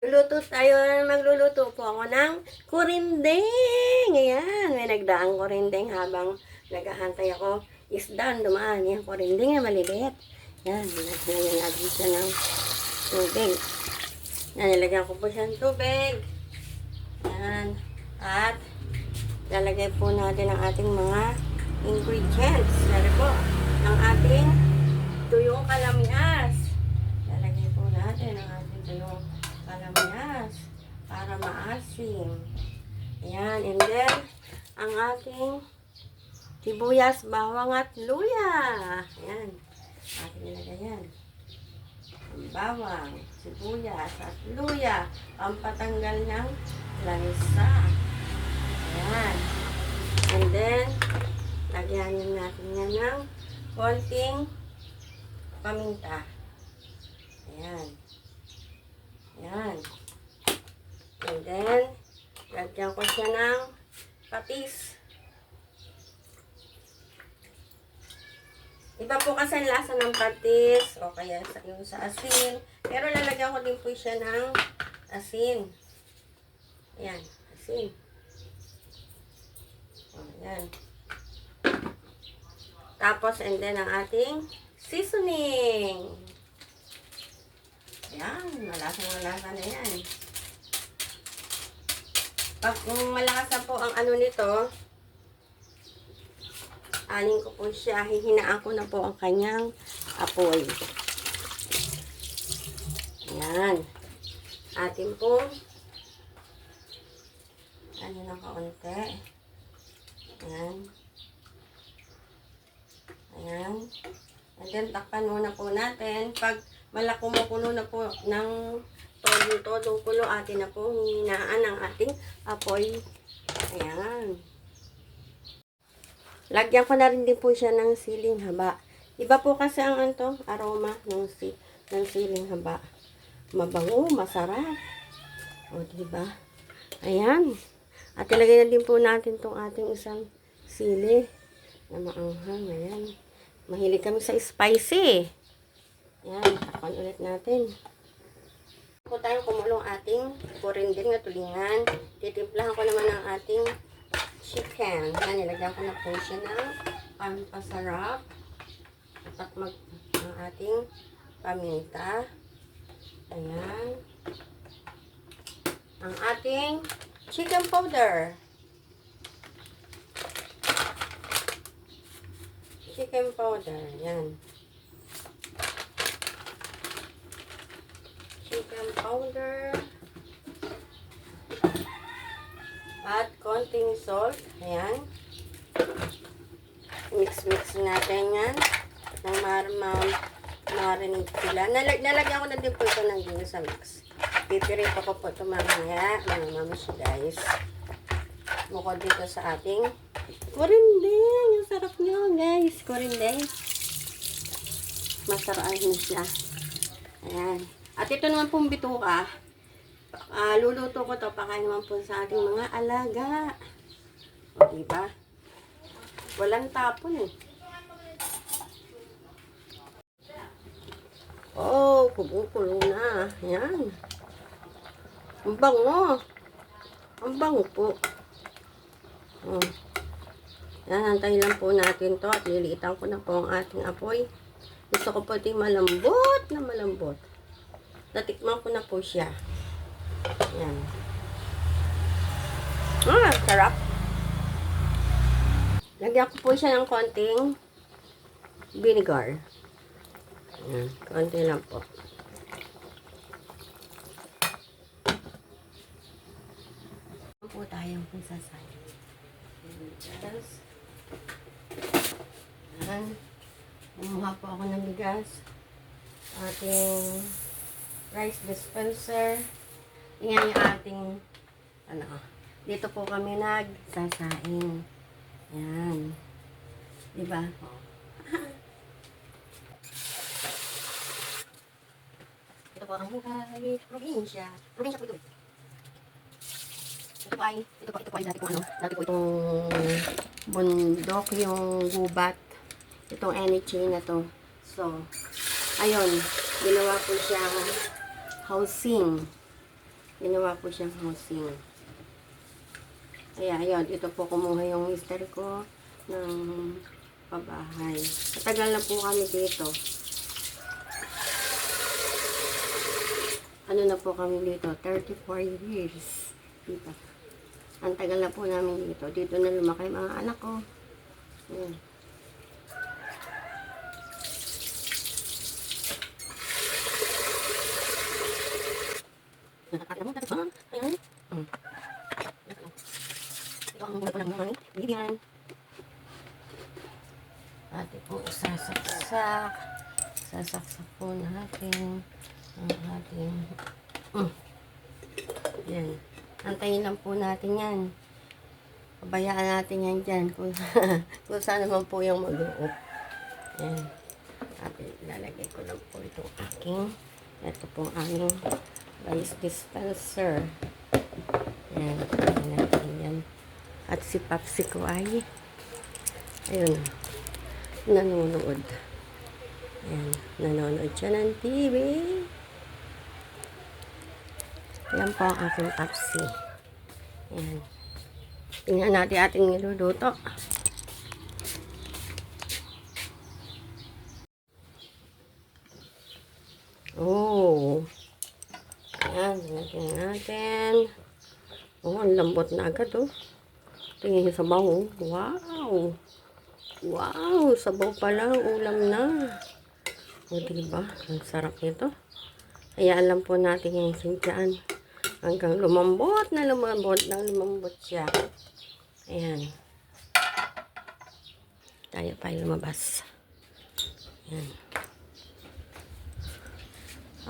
Magluluto po ako ng kurinding. Ayan, may nagdaang kurinding habang naghahantay ako. Isda, dumaan. Yan, kurinding na maliliit. Yan, nilagyan natin siya ng tubig. Yan, nilagyan ko po siya ng tubig. Yan, at lalagay po natin ang ating mga ingredients. Yan po, ang ating tuyong kalamias. Lalagay po natin ang ating tuyong kalamias para maasim. Ayan, and then ang ating sibuyas, bawang at luya. Ayan, ating nilagay yan. Ang bawang, sibuyas at luya, pampatanggal ng lansa. Ayan. And then, lagyan natin yan ng konting paminta. Ayan. Ayan. And then, lagyan ko siya ng patis. Iba po kasi ang lasa ng patis o kaya yung sa asin. Pero lalagyan ko din po siya ng asin. Ayan, asin. Ayan. Tapos, and then ang ating seasoning. Ayan, malasa na yan. Pag malakas na po ang ano nito, alin ko po siya, hihinaan ko na po ang kanyang apoy. Ayan. Atin po, ano na kaunti. Ayan. Ayan. And then, takpan muna po natin. Pag kumukulo na po ng todo kulo, atin na po hinaan ang ating apoy. Ayan. Lagyan ko na rin din po siya ng siling haba. Iba po kasi ang aroma ng siling haba. Mabango, masarap. O, diba? Ayan. At ilagay na din po natin itong ating isang sili na maanghang. Ayan. Mahilig kami sa spicy. Ayan. Takpan ulit natin. Po tayong kumulong ating kurinding na tulingan. Titimplahan ko naman ang ating chicken. Ayan. Nilagyan ko na po siya ng pampasarap. At ang ating paminta. Ayan. Ang ating chicken powder. Chicken powder. Yan. Chicken powder. At konting salt. Ayan. Mix natin yan. Nang marinate sila. Nalagyan ko na din po ito ng Vitamix. Pipirito ko po ito mamaya. Mga mamas guys. Bukod dito sa ating kurinding. Ang sarap nyo guys. Kurinding. Masarap na siya. Ayan. At ito naman pong bituka. Luluto ko ito. Pakain naman po sa ating mga alaga. O diba? Walang tapon eh. Oh, kumukulo na. Ayan. Ang bango. Ang bango po. Oh. Yan, antayin lang po natin to at liliitan ko na po ang ating apoy. Gusto ko po ito malambot na malambot. Natikman ko na po siya. Yan. Sarap. Lagyan ko po siya ng konting vinegar. Yan, konti lang po. Po tayong sasay. Yan. Kumuha po ako ng bigas. Ating rice dispenser. Yan yung ating dito po kami nagsasaing. Yan. Diba? Ito po ang buhay. Probinsya po ito. Ito po ay dati po dati po itong bundok, yung gubat. Itong energy na to. So, ayun, ginawa ko siya housing. Ginawa po siyang housing. Kaya, ayun, dito po kumuha yung mister ko ng pabahay. Matagal na po kami dito. Ano na po kami dito? 34 years. Dito. Ang tagal na po namin dito. Dito na lumaki mga anak ko. Ayan. Nakakalaman natin ba? Ayan. Ito ang muna po ng mga bibigyan. Ate po sasaksak. Sasaksak po natin ang ating yan. Antayin lang po natin yan. Pabayaan natin yan dyan kung, kung saan naman po yung mag-uop. Yan. At lalagay ko lang po itong aking ito po aming rice dispenser. Yan. Ayan natin yan. At si Papsi ko ay ayun, nanonood. Yan. Nanonood siya ng TV. Yan po ang aking Papsi. Yan. Tingnan natin ating niluluto. Oh. Yan. Tingnan natin. Oh, ang lambot na agad oh. Tingnan sa sabaw. Wow. Wow. Sabaw pa lang. Ulam na. O, diba? Ang sarap nito. Hayaan lang po natin yung sintiaan. Hanggang lumambot na lumambot siya. Ayan. Tayo pa lumabas. Ayan.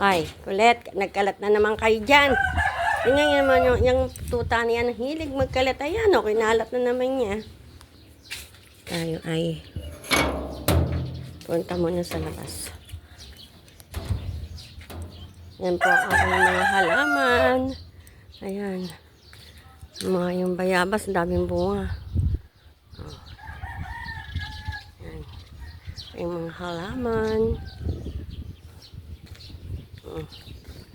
Ay, kulit. Nagkalat na naman kayo dyan. Tingnan naman yung tuta niya na hilig magkalat. Ayan, o, kinalat na naman niya. Tayo ay punta muna sa labas. Yan po ang aking mga halaman. Ayan. Mga yung bayabas, daming bunga. Oh. Ayan. Yung mga halaman. Oh.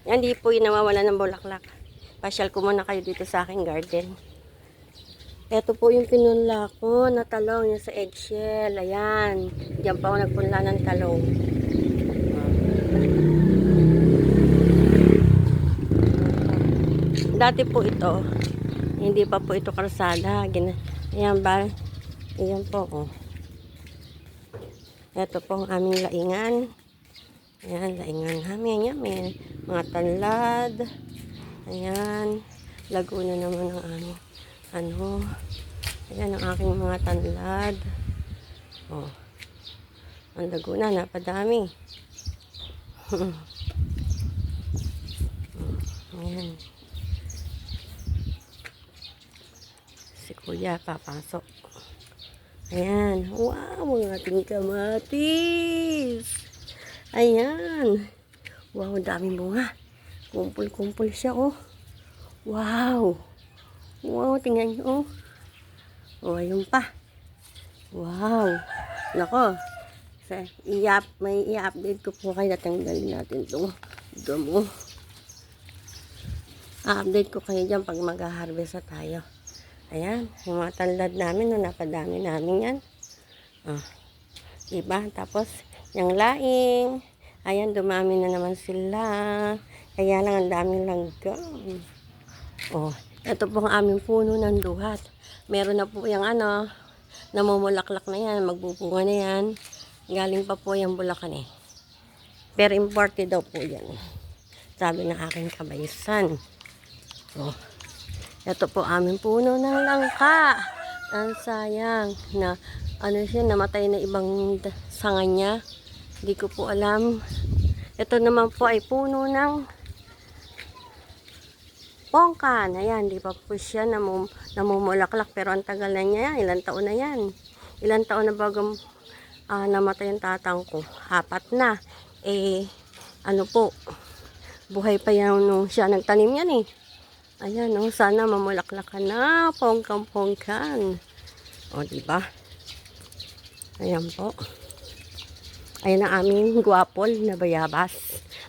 Yan, di po yung nawawala ng bulaklak. Pasyal ko muna kayo dito sa aking garden. Ito po yung pinunla ko na talong yung sa eggshell. Ayan. Diyan pa ako nagpunla ng talong. Dati po ito, hindi pa po ito kalsada. Ayan ba? Ayan po. Oh. Ito po ang aming laingan. Ayan, laingan namin. Ayan, may mga tanlad. Ayan. Laguna naman ang aming ano. Ayan ang aking mga tanlad. Oh. Ang laguna, napadami. Ayan. Si Kuya papasok. Ayan. Wow, mga ating kamatis. Ayan. Wow, daming bunga. Kumpul-kumpul siya, oh. Wow. Wow, tingnan nyo, oh. Oh, ayun pa. Wow. Nako. May i-update ko po kayo. Natanggalin natin itong damo. I-update ko kayo dyan pag mag-harvest na tayo. Ayan, yung mga tanlad namin, no, napadami namin yan. Oh, diba? Tapos, yung laing. Ayan, dumami na naman sila. Kaya lang, ang daming langgam. Oh, ito po ang aming puno ng duhat. Meron na po yung ano, namumulaklak na yan, magbubunga na yan. Galing pa po yung Bulacan eh. Pero imported daw po yan. Sabi ng aking kabaysan. Oh. Ito po aming puno ng langka. Ang sayang na ano siya, namatay na ibang sanga niya. Hindi ko po alam. Ito naman po ay puno ng pongkan. Ayan, di pa po siya namumulaklak pero ang tagal na niya yan. Ilang taon na yan. Ilang taon na bago namatay yung tatang ko. 4 na. Eh, ano po, buhay pa yan nung siya nagtanim yan eh. Ayan, oh, sana mamulaklakan na, pongkang-pongkan. O, diba? Ayan po. Ayan ang aming guwapol na bayabas.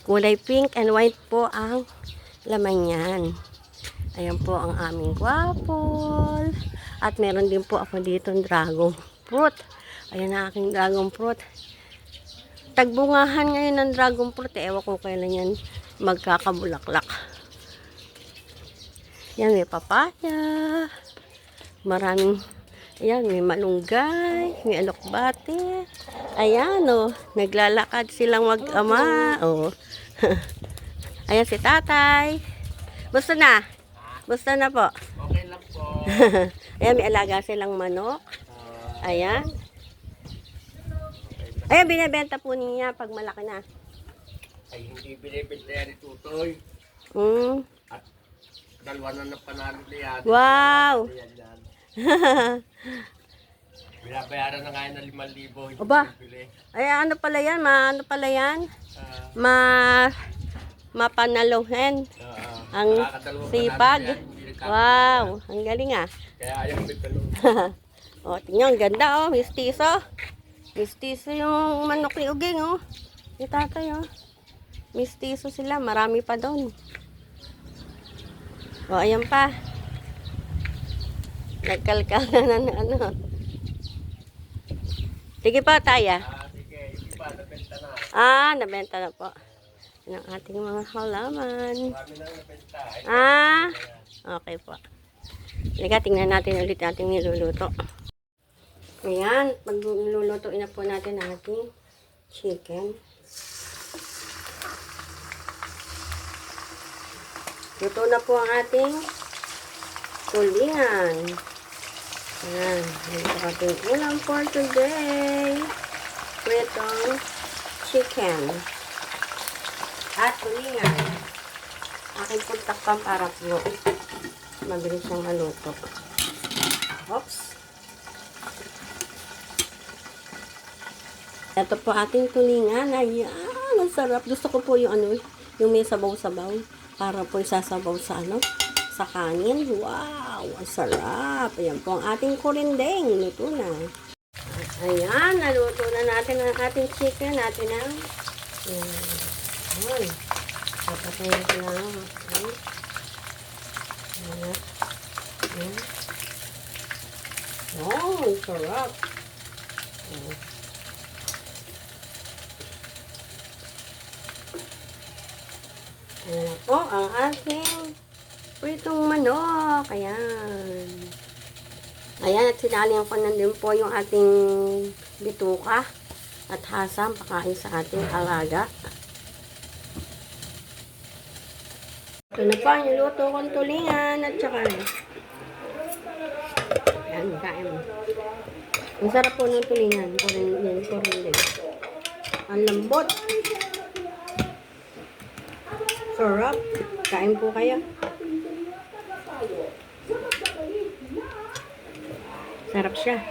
Kulay pink and white po ang laman yan. Ayan po ang aming waffle. At meron din po ako dito ng dragon fruit. Ayan ang aking dragon fruit. Tagbungahan ngayon ng dragon fruit. Ewan ko kailan yan magkakabulaklak. Yan, may papaya. Maraming, ayan, may malunggay, may alokbate. Ayan, oh, naglalakad silang mag-ama. Oh. Ayan si tatay. Gusto na? Gusto na po? Okay lang po. Ayan, may alaga silang manok. Ayan. Ayan, binibenta po niya pag malaki na. Ay, hindi binibenta yan ni Tutoy. At dalawa na panalo na yan. Wow! Binabayaran na ngayon na 5,000. Hindi Aba. bibili. Ay, ano pala yan? Ano pala yan? Ah, Mapanaluhin. Ang nakakadalawang sipag. panalo na yan, hindi nagkakaroon Wow, yan. ang galing ah. Kaya ayaw bitalo. O, tingnan, ang ganda oh, mistiso. Mistiso yung manok ni Uging oh. Yung tatay oh. Mistiso sila, marami pa doon. O, ayan pa. Nagkalkal na ng ano. Sige pa, taya. Sige, yung iba, nabenta na. Nabenta na po. Yan ang ating mga halaman. Marami na nabenta. Okay po. Liga, tingnan natin ulit ating niluluto. Ayan, maglulutuin na po natin ang ating chicken. Luto na po ang ating tulingan. Ayan, ito ang ating ulam for today. Pritong chicken. At tulingan. Aking po takpan para po mabilis siyang maluto. Oops. Ito po ating tulingan. Ayan, ang sarap. Gusto ko po yung ano, yung may sabaw-sabaw. Para po isasabaw sa ano, sa kanin. Wow, ang sarap. Ayan po ang ating kurindeng. Luto na. Ayan, naluto na natin ang ating chicken. Natin ang ayan. Tapos natin na. Ayan. Ayan. Oh, ang sarap. Ayan. Ayan po ang ating pritong manok. Ayan. Ayan, at sinalihan ko na din po yung ating bituka at hasang pakain sa ating alaga. Ito na po, niluto kong tulingan at saka ayan, kain mo. Ang sarap po ng tulingan. Kurindeng. Ang lambot. Sarap. Kain po kayo. Sarap siya.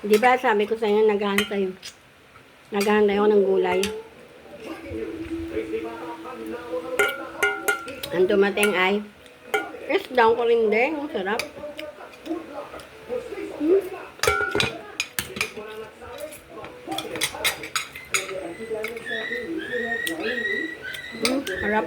Di ba sabi ko sa inyo, naghahantay ako ng gulay. Ang dumating ay isdang kurindeng. Ang sarap. Harap. Harap.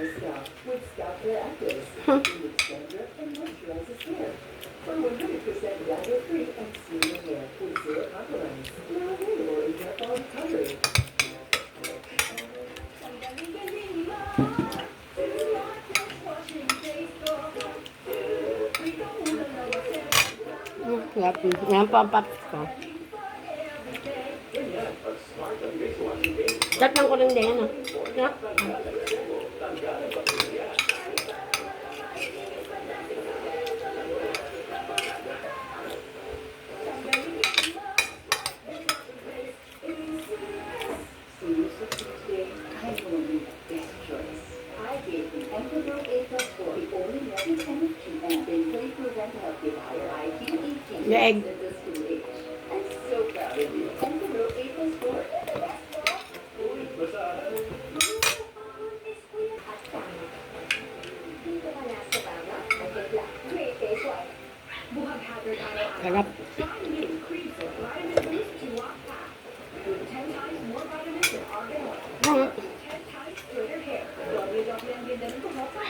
Yan po ang paps ko. Tatang ko rin din, ano? Harap. The egg. Sarap. Hindi ko baka.